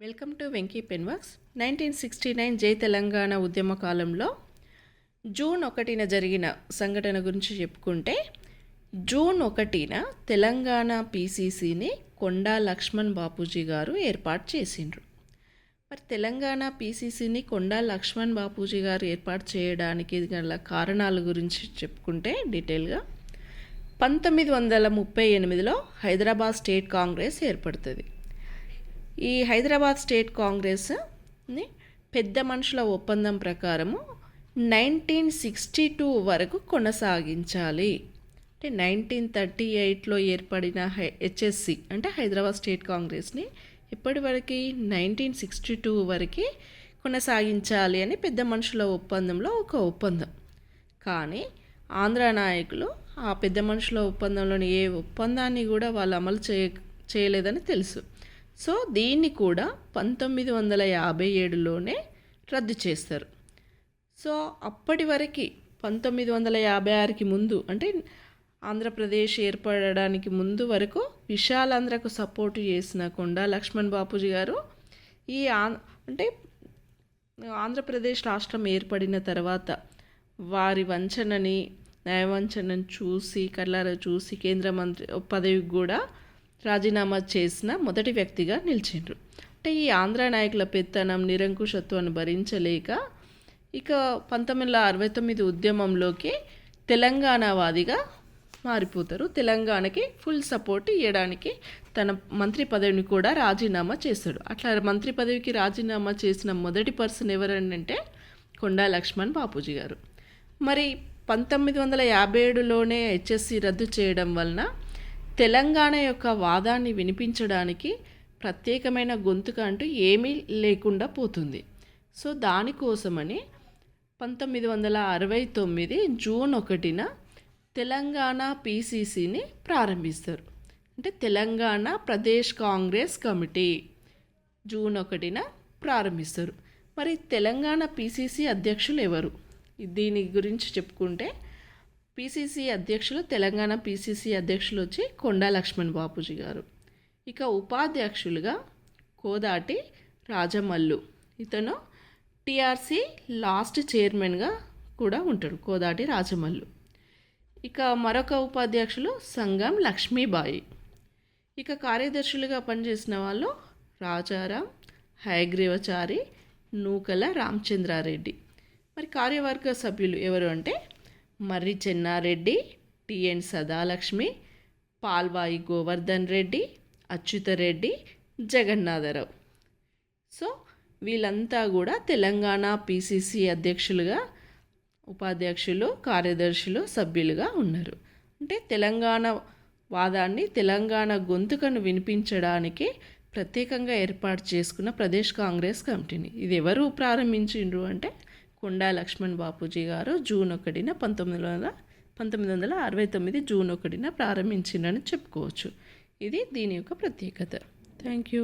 Welcome to Venky pen works. 1969 జై తెలంగాణ ఉద్యమ కాలంలో జూన్ 1న జరిగిన సంఘటన గురించి చెప్పుకుంటే, జూన్ 1న తెలంగాణ పీసీసీని కొండా లక్ష్మణ్ బాపూజీ గారు ఏర్పాటు చేసిండ్రు. మరి తెలంగాణ పీసీసీని కొండా లక్ష్మణ్ బాపూజీ గారు ఏర్పాటు చేయడానికి గల కారణాల గురించి చెప్పుకుంటే డీటెయిల్గా, 1938లో హైదరాబాద్ స్టేట్ కాంగ్రెస్ ఏర్పడుతుంది. ఈ హైదరాబాద్ స్టేట్ కాంగ్రెస్ని పెద్ద మనుషుల ఒప్పందం ప్రకారము 1962 వరకు కొనసాగించాలి. అంటే 1938లో ఏర్పడిన హెచ్ఎస్సి అంటే హైదరాబాద్ స్టేట్ కాంగ్రెస్ని ఇప్పటి వరకు 1962 వరకు కొనసాగించాలి అని పెద్ద మనుషుల ఒప్పందంలో ఒక ఒప్పందం. కానీ ఆంధ్ర నాయకులు ఆ పెద్ద మనుషుల ఒప్పందంలోని ఏ ఒప్పందాన్ని కూడా వాళ్ళు అమలు చేయలేదని తెలుసు. సో దీన్ని కూడా 1957లోనే రద్దు చేస్తారు. సో అప్పటి వరకు 1956కి ముందు, అంటే ఆంధ్రప్రదేశ్ ఏర్పడడానికి ముందు వరకు విశాలాంధ్రకు సపోర్టు చేసిన కొండా లక్ష్మణ్ బాపూజీ గారు ఈ అంటే ఆంధ్రప్రదేశ్ రాష్ట్రం ఏర్పడిన తర్వాత వారి న్యాయవంచనని చూసి కళ్ళారా చూసి కేంద్ర మంత్రి పదవికి కూడా రాజీనామా చేసిన మొదటి వ్యక్తిగా నిలిచిండ్రు. అంటే ఈ ఆంధ్ర నాయకుల పెత్తనం నిరంకుశత్వాన్ని భరించలేక ఇక 1969 ఉద్యమంలోకి తెలంగాణవాదిగా మారిపోతారు. తెలంగాణకి ఫుల్ సపోర్ట్ ఇవ్వడానికి తన మంత్రి పదవిని కూడా రాజీనామా చేస్తాడు. అట్లా మంత్రి పదవికి రాజీనామా చేసిన మొదటి పర్సన్ ఎవరంటే కొండా లక్ష్మణ్ బాపూజీ గారు. మరి 1957లోనే హెచ్ఎస్సి రద్దు చేయడం వలన తెలంగాణ యొక్క వాదాన్ని వినిపించడానికి ప్రత్యేకమైన గొంతుక అంటూ ఏమీ లేకుండా పోతుంది. సో దానికోసమని 1969 జూన్ 1న తెలంగాణ పీసీసీని ప్రారంభిస్తారు. అంటే తెలంగాణ ప్రదేశ్ కాంగ్రెస్ కమిటీ జూన్ 1న ప్రారంభిస్తారు. మరి తెలంగాణ పీసీసీ అధ్యక్షులు ఎవరు? దీని గురించి చెప్పుకుంటే తెలంగాణ పీసీసీ అధ్యక్షులు వచ్చి కొండా లక్ష్మణ్ బాపూజీ గారు. ఇక ఉపాధ్యక్షులుగా కోదాటి రాజమల్లు, ఇతను టీఆర్సీ లాస్ట్ చైర్మన్గా కూడా ఉంటాడు, కోదాటి రాజమల్లు. ఇక మరొక ఉపాధ్యక్షులు సంగం లక్ష్మీబాయి. ఇక కార్యదర్శులుగా పనిచేసిన వాళ్ళు రాజారాం, హయగ్రీవచారి, నూకల రామచంద్రారెడ్డి. మరి కార్యవర్గ సభ్యులు ఎవరు అంటే మర్రి చెన్నారెడ్డి, టిఎన్ సదాలక్ష్మి, పాల్వాయి గోవర్ధన్ రెడ్డి, అచ్యుతరెడ్డి, జగన్నాథరావు. సో వీళ్ళంతా కూడా తెలంగాణ పీసీసీ అధ్యక్షులుగా, ఉపాధ్యక్షులు, కార్యదర్శులు, సభ్యులుగా ఉన్నారు. అంటే తెలంగాణ వాదాన్ని, తెలంగాణ గొంతుకను వినిపించడానికి ప్రత్యేకంగా ఏర్పాటు చేసుకున్న ప్రదేశ్ కాంగ్రెస్ కమిటీని ఇది ఎవరు ప్రారంభించిండ్రు అంటే కొండా లక్ష్మణ్ బాపూజీ గారు జూన్ 1న 1969 జూన్ 1న ప్రారంభించిందని చెప్పుకోవచ్చు. ఇది దీని యొక్క ప్రత్యేకత. Thank you.